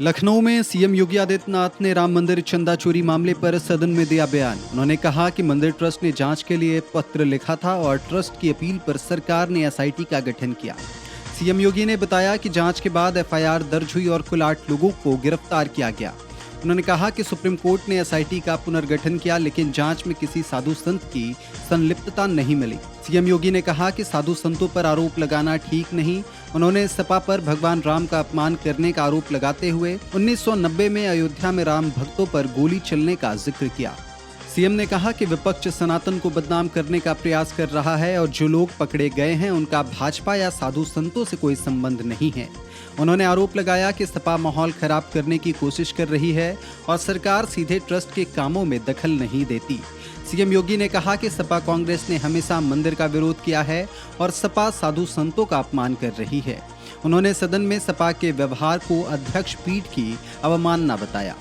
लखनऊ में सीएम योगी आदित्यनाथ ने राम मंदिर चंदा चोरी मामले पर सदन में दिया बयान। उन्होंने कहा कि मंदिर ट्रस्ट ने जांच के लिए पत्र लिखा था और ट्रस्ट की अपील पर सरकार ने एसआईटी का गठन किया। सीएम योगी ने बताया कि जांच के बाद एफआईआर दर्ज हुई और कुल 8 लोगों को गिरफ्तार किया गया। उन्होंने कहा कि सुप्रीम कोर्ट ने एसआईटी का पुनर्गठन किया, लेकिन जांच में किसी साधु संत की संलिप्तता नहीं मिली। सीएम योगी ने कहा कि साधु संतों पर आरोप लगाना ठीक नहीं। उन्होंने सपा पर भगवान राम का अपमान करने का आरोप लगाते हुए 1990 में अयोध्या में राम भक्तों पर गोली चलने का जिक्र किया। सीएम ने कहा कि विपक्ष सनातन को बदनाम करने का प्रयास कर रहा है और जो लोग पकड़े गए हैं उनका भाजपा या साधु संतों से कोई संबंध नहीं है। उन्होंने आरोप लगाया कि सपा माहौल खराब करने की कोशिश कर रही है और सरकार सीधे ट्रस्ट के कामों में दखल नहीं देती। सीएम योगी ने कहा कि सपा कांग्रेस ने हमेशा मंदिर का विरोध किया है और सपा साधु संतों का अपमान कर रही है। उन्होंने सदन में सपा के व्यवहार को अध्यक्ष पीठ की अवमानना बताया।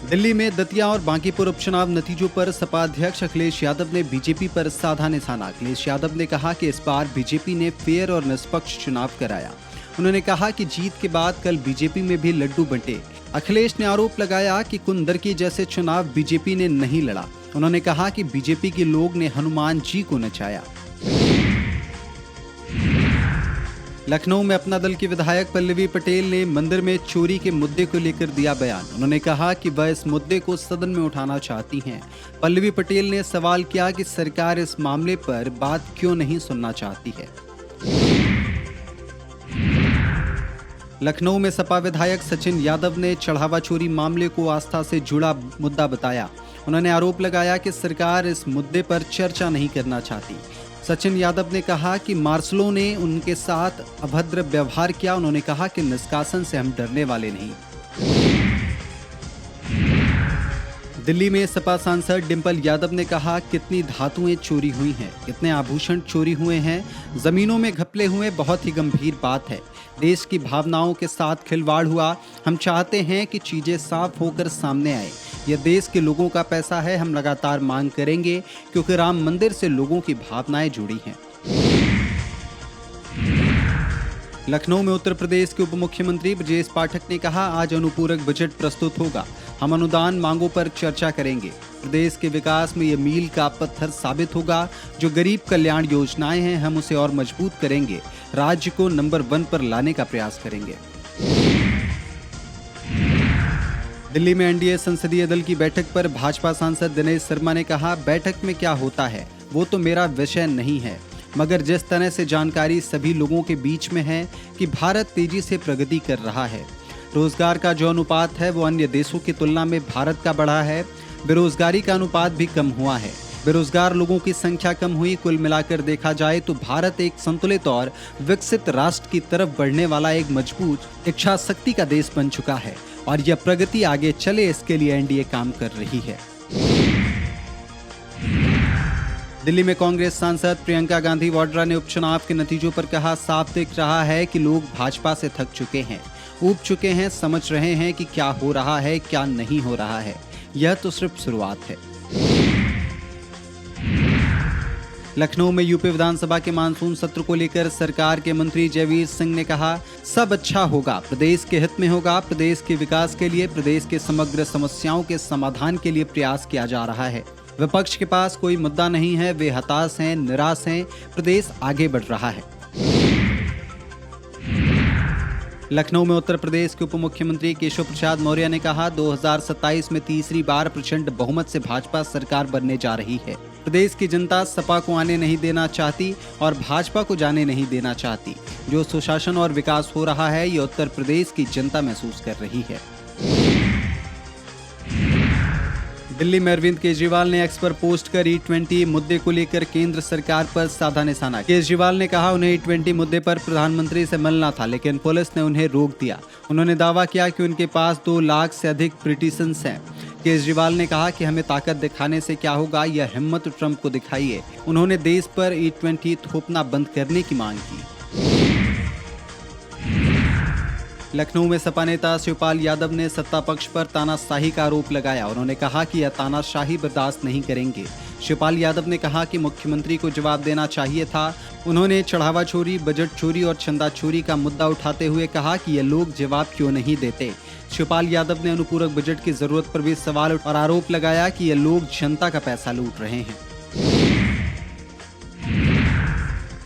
दिल्ली में दतिया और बांकीपुर उपचुनाव नतीजों पर सपा अध्यक्ष अखिलेश यादव ने बीजेपी पर साधा निशाना। अखिलेश यादव ने कहा कि इस बार बीजेपी ने फेयर और निष्पक्ष चुनाव कराया। उन्होंने कहा कि जीत के बाद कल बीजेपी में भी लड्डू बंटे। अखिलेश ने आरोप लगाया कि कुंदरकी जैसे चुनाव बीजेपी ने नहीं लड़ा। उन्होंने कहा कि बीजेपी के लोग ने हनुमान जी को नचाया। लखनऊ में अपना दल की विधायक पल्लवी पटेल ने मंदिर में चोरी के मुद्दे को लेकर दिया बयान। उन्होंने कहा कि वह इस मुद्दे को सदन में उठाना चाहती हैं। पल्लवी पटेल ने सवाल किया कि सरकार इस मामले पर बात क्यों नहीं सुनना चाहती है। लखनऊ में सपा विधायक सचिन यादव ने चढ़ावा चोरी मामले को आस्था से जुड़ा मुद्दा बताया। उन्होंने आरोप लगाया कि सरकार इस मुद्दे पर चर्चा नहीं करना चाहती। सचिन यादव ने कहा कि मार्शलों ने उनके साथ अभद्र व्यवहार किया। उन्होंने कहा कि निष्कासन से हम डरने वाले नहीं। दिल्ली में सपा सांसद डिंपल यादव ने कहा कितनी धातुएं चोरी हुई हैं, कितने आभूषण चोरी हुए हैं, जमीनों में घपले हुए, बहुत ही गंभीर बात है। देश की भावनाओं के साथ खिलवाड़ हुआ। हम चाहते हैं कि चीजें साफ होकर सामने आए। यह देश के लोगों का पैसा है। हम लगातार मांग करेंगे क्योंकि राम मंदिर से लोगों की भावनाएं जुड़ी हैं। लखनऊ में उत्तर प्रदेश के उप मुख्यमंत्री ब्रजेश पाठक ने कहा आज अनुपूरक बजट प्रस्तुत होगा। हम अनुदान मांगों पर चर्चा करेंगे। प्रदेश के विकास में ये मील का पत्थर साबित होगा। जो गरीब कल्याण योजनाएं हैं हम उसे और मजबूत करेंगे। राज्य को नंबर 1 पर लाने का प्रयास करेंगे। दिल्ली में एनडीए संसदीय दल की बैठक पर भाजपा सांसद दिनेश शर्मा ने कहा बैठक में क्या होता है वो तो मेरा विषय नहीं है, मगर जिस तरह से जानकारी सभी लोगों के बीच में है कि भारत तेजी से प्रगति कर रहा है। रोजगार का जो अनुपात है वो अन्य देशों की तुलना में भारत का बढ़ा है। बेरोजगारी का अनुपात भी कम हुआ है। बेरोजगार लोगों की संख्या कम हुई। कुल मिलाकर देखा जाए तो भारत एक संतुलित और विकसित राष्ट्र की तरफ बढ़ने वाला एक मजबूत इच्छा शक्ति का देश बन चुका है और यह प्रगति आगे चले इसके लिए एनडीए काम कर रही है। दिल्ली में कांग्रेस सांसद प्रियंका गांधी वाड्रा ने उपचुनाव के नतीजों पर कहा साफ दिख रहा है कि लोग भाजपा से थक चुके हैं, ऊब चुके हैं, समझ रहे हैं कि क्या हो रहा है क्या नहीं हो रहा है। यह तो सिर्फ शुरुआत है। लखनऊ में यूपी विधानसभा के मानसून सत्र को लेकर सरकार के मंत्री जयवीर सिंह ने कहा सब अच्छा होगा, प्रदेश के हित में होगा, प्रदेश के विकास के लिए, प्रदेश के समग्र समस्याओं के समाधान के लिए प्रयास किया जा रहा है। विपक्ष के पास कोई मुद्दा नहीं है, वे हताश हैं, निराश हैं, प्रदेश आगे बढ़ रहा है। लखनऊ में उत्तर प्रदेश के उप मुख्यमंत्री केशव प्रसाद मौर्य ने कहा 2027 में तीसरी बार प्रचंड बहुमत से भाजपा सरकार बनने जा रही है। प्रदेश की जनता सपा को आने नहीं देना चाहती और भाजपा को जाने नहीं देना चाहती। जो सुशासन और विकास हो रहा है ये उत्तर प्रदेश की जनता महसूस कर रही है। दिल्ली में अरविंद केजरीवाल ने एक्स पर पोस्ट कर E20 मुद्दे को लेकर केंद्र सरकार पर साधा निशाना। केजरीवाल ने कहा उन्हें E20 मुद्दे पर प्रधानमंत्री से मिलना था, लेकिन पुलिस ने उन्हें रोक दिया। उन्होंने दावा किया कि उनके पास 2 लाख से अधिक पिटीशंस हैं। केजरीवाल ने कहा कि हमें ताकत दिखाने से क्या होगा, यह हिम्मत ट्रंप को दिखाइए। उन्होंने देश पर E20 थोपना बंद करने की मांग की। लखनऊ में सपा नेता शिवपाल यादव ने सत्ता पक्ष पर तानाशाही का आरोप लगाया। उन्होंने कहा कि यह तानाशाही बर्दाश्त नहीं करेंगे। शिवपाल यादव ने कहा कि मुख्यमंत्री को जवाब देना चाहिए था। उन्होंने चढ़ावा चोरी, बजट चोरी और चंदा चोरी का मुद्दा उठाते हुए कहा कि ये लोग जवाब क्यों नहीं देते। शिवपाल यादव ने अनुपूरक बजट की जरूरत पर भी सवाल और आरोप लगाया कि ये लोग जनता का पैसा लूट रहे हैं।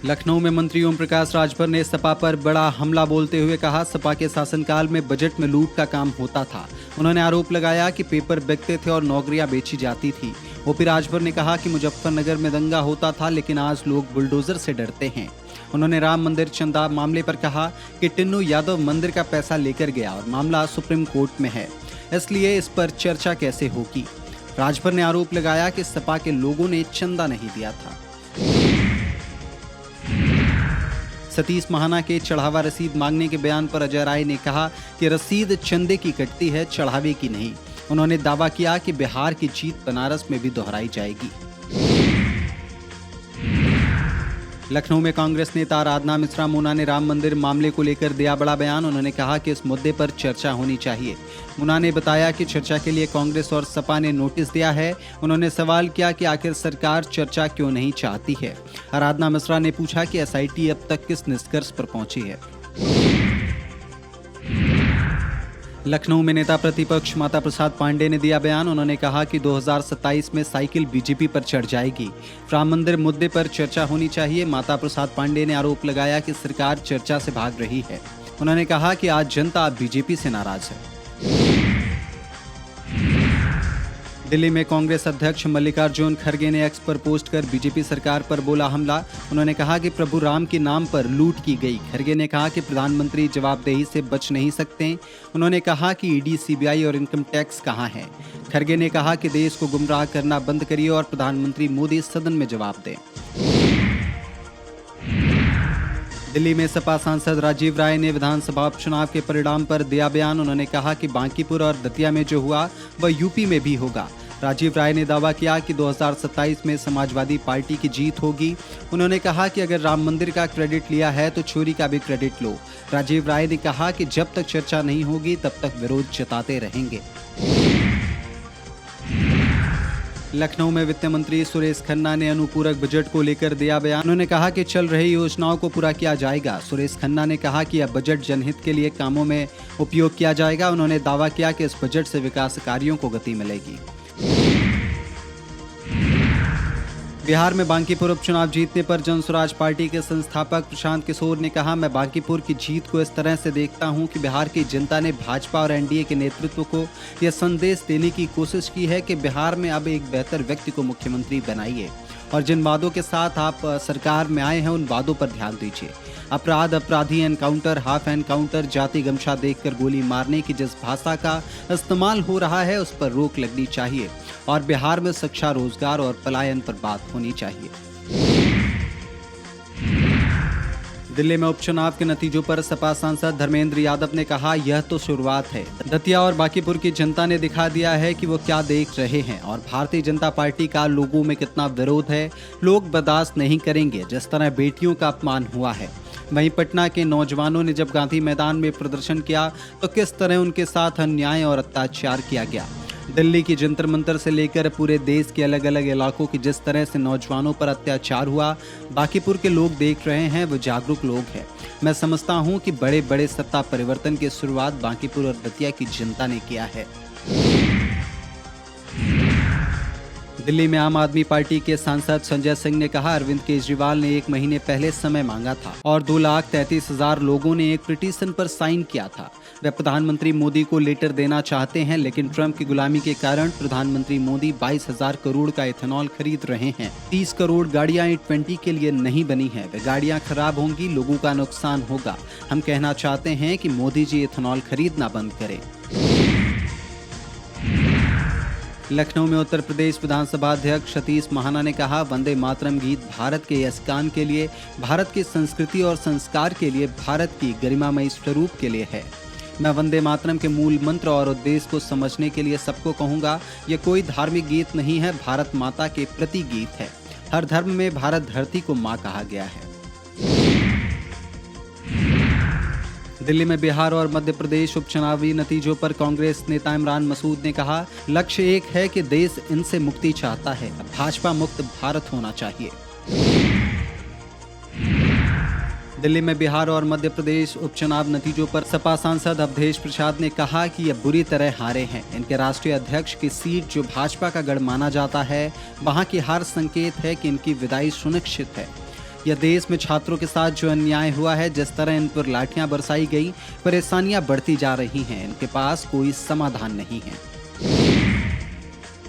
लखनऊ में मंत्री ओम प्रकाश राजभर ने सपा पर बड़ा हमला बोलते हुए कहा, सपा के शासनकाल में बजट में लूट का काम होता था। उन्होंने आरोप लगाया कि पेपर बिकते थे और नौकरियां बेची जाती थी। ओपी राजभर ने कहा कि मुजफ्फरनगर में दंगा होता था, लेकिन आज लोग बुलडोजर से डरते हैं। उन्होंने राम मंदिर चंदा मामले पर कहा कि टिन्नू यादव मंदिर का पैसा लेकर गया और मामला सुप्रीम कोर्ट में है, इसलिए इस पर चर्चा कैसे होगी। राजभर ने आरोप लगाया कि सपा के लोगों ने चंदा नहीं दिया था। सतीश महाना के चढ़ावा रसीद मांगने के बयान पर अजय राय ने कहा कि रसीद चंदे की कटती है, चढ़ावे की नहीं। उन्होंने दावा किया कि बिहार की जीत बनारस में भी दोहराई जाएगी। लखनऊ में कांग्रेस नेता आराधना मिश्रा मुना ने राम मंदिर मामले को लेकर दिया बड़ा बयान। उन्होंने कहा कि इस मुद्दे पर चर्चा होनी चाहिए। मुना ने बताया कि चर्चा के लिए कांग्रेस और सपा ने नोटिस दिया है। उन्होंने सवाल किया कि आखिर सरकार चर्चा क्यों नहीं चाहती है। आराधना मिश्रा ने पूछा कि एसआईटी अब तक किस निष्कर्ष पर पहुंची है। लखनऊ में नेता प्रतिपक्ष माता प्रसाद पांडे ने दिया बयान। उन्होंने कहा कि 2027 में साइकिल बीजेपी पर चढ़ जाएगी। राम मंदिर मुद्दे पर चर्चा होनी चाहिए। माता प्रसाद पांडे ने आरोप लगाया कि सरकार चर्चा से भाग रही है। उन्होंने कहा कि आज जनता बीजेपी से नाराज है। दिल्ली में कांग्रेस अध्यक्ष मल्लिकार्जुन खड़गे ने एक्स पर पोस्ट कर बीजेपी सरकार पर बोला हमला। उन्होंने कहा कि प्रभु राम के नाम पर लूट की गई। खड़गे ने कहा कि प्रधानमंत्री जवाबदेही से बच नहीं सकते। उन्होंने कहा कि ईडी, सीबीआई और इनकम टैक्स कहां है। खड़गे ने कहा कि देश को गुमराह करना बंद करिए और प्रधानमंत्री मोदी सदन में जवाब दें। दिल्ली में सपा सांसद राजीव राय ने विधानसभा उपचुनाव के परिणाम पर दिया बयान। उन्होंने कहा कि बांकीपुर और दतिया में जो हुआ वह यूपी में भी होगा। राजीव राय ने दावा किया कि 2027 में समाजवादी पार्टी की जीत होगी। उन्होंने कहा कि अगर राम मंदिर का क्रेडिट लिया है तो चोरी का भी क्रेडिट लो। राजीव राय ने कहा कि जब तक चर्चा नहीं होगी तब तक विरोध जताते रहेंगे। लखनऊ में वित्त मंत्री सुरेश खन्ना ने अनुपूरक बजट को लेकर दिया बयान। उन्होंने कहा कि चल रही योजनाओं को पूरा किया जाएगा। सुरेश खन्ना ने कहा कि यह बजट जनहित के लिए कामों में उपयोग किया जाएगा। उन्होंने दावा किया कि इस बजट से विकास कार्यों को गति मिलेगी। बिहार में बांकीपुर उपचुनाव जीतने पर जनसुराज पार्टी के संस्थापक प्रशांत किशोर ने कहा, मैं बांकीपुर की जीत को इस तरह से देखता हूं कि बिहार की जनता ने भाजपा और एनडीए के नेतृत्व को यह संदेश देने की कोशिश की है कि बिहार में अब एक बेहतर व्यक्ति को मुख्यमंत्री बनाइए और जिन वादों के साथ आप सरकार में आए हैं उन वादों पर ध्यान दीजिए। अपराध, अपराधी, एनकाउंटर, हाफ एनकाउंटर, जाति गमछा देखकर गोली मारने की जिस भाषा का इस्तेमाल हो रहा है उस पर रोक लगनी चाहिए और बिहार में शिक्षा, रोजगार और पलायन पर बात होनी चाहिए। दिल्ली में उपचुनाव के नतीजों पर सपा सांसद धर्मेंद्र यादव ने कहा, यह तो शुरुआत है। दतिया और बांकीपुर की जनता ने दिखा दिया है कि वो क्या देख रहे हैं और भारतीय जनता पार्टी का लोगों में कितना विरोध है। लोग बर्दाश्त नहीं करेंगे। जिस तरह बेटियों का अपमान हुआ है, वहीं पटना के नौजवानों ने जब गांधी मैदान में प्रदर्शन किया तो किस तरह उनके साथ अन्याय और अत्याचार किया गया। दिल्ली की जंतर मंतर से लेकर पूरे देश के अलग अलग इलाकों की जिस तरह से नौजवानों पर अत्याचार हुआ, बांकीपुर के लोग देख रहे हैं। वो जागरूक लोग हैं। मैं समझता हूं कि बड़े बड़े सत्ता परिवर्तन की शुरुआत बांकीपुर और दतिया की जनता ने किया है। दिल्ली में आम आदमी पार्टी के सांसद संजय सिंह ने कहा, अरविंद केजरीवाल ने 1 महीने पहले समय मांगा था और 2,33,000 लोगों ने एक पिटीशन पर साइन किया था। वे प्रधानमंत्री मोदी को लेटर देना चाहते हैं, लेकिन ट्रंप की गुलामी के कारण प्रधानमंत्री मोदी 22,000 करोड़ का इथेनॉल खरीद रहे हैं। 30 करोड़ गाड़ियां E20 के लिए नहीं बनी हैं। वे गाड़ियां खराब होंगी, लोगों का नुकसान होगा। हम कहना चाहते हैं कि मोदी जी इथेनॉल खरीदना बंद करें। लखनऊ में उत्तर प्रदेश विधानसभा अध्यक्ष सतीश महाना ने कहा, वंदे मातरम गीत भारत के यशगान के लिए, भारत की संस्कृति और संस्कार के लिए, भारत की गरिमामयी स्वरूप के लिए है। मैं वंदे मातरम के मूल मंत्र और उद्देश्य को समझने के लिए सबको कहूँगा, यह कोई धार्मिक गीत नहीं है, भारत माता के प्रति गीत है। हर धर्म में भारत धरती को माँ कहा गया है। दिल्ली में बिहार और मध्य प्रदेश उपचुनावी नतीजों पर कांग्रेस नेता इमरान मसूद ने कहा, लक्ष्य एक है कि देश इनसे मुक्ति चाहता है, भाजपा मुक्त भारत होना चाहिए। दिल्ली में बिहार और मध्य प्रदेश उपचुनाव नतीजों पर सपा सांसद अवधेश प्रसाद ने कहा कि ये बुरी तरह हारे हैं। इनके राष्ट्रीय अध्यक्ष की सीट जो भाजपा का गढ़ माना जाता है, वहां की हार संकेत है कि इनकी विदाई सुनिश्चित है। यह देश में छात्रों के साथ जो अन्याय हुआ है, जिस तरह इन पर लाठियां बरसाई गई, परेशानियां बढ़ती जा रही हैं, इनके पास कोई समाधान नहीं है।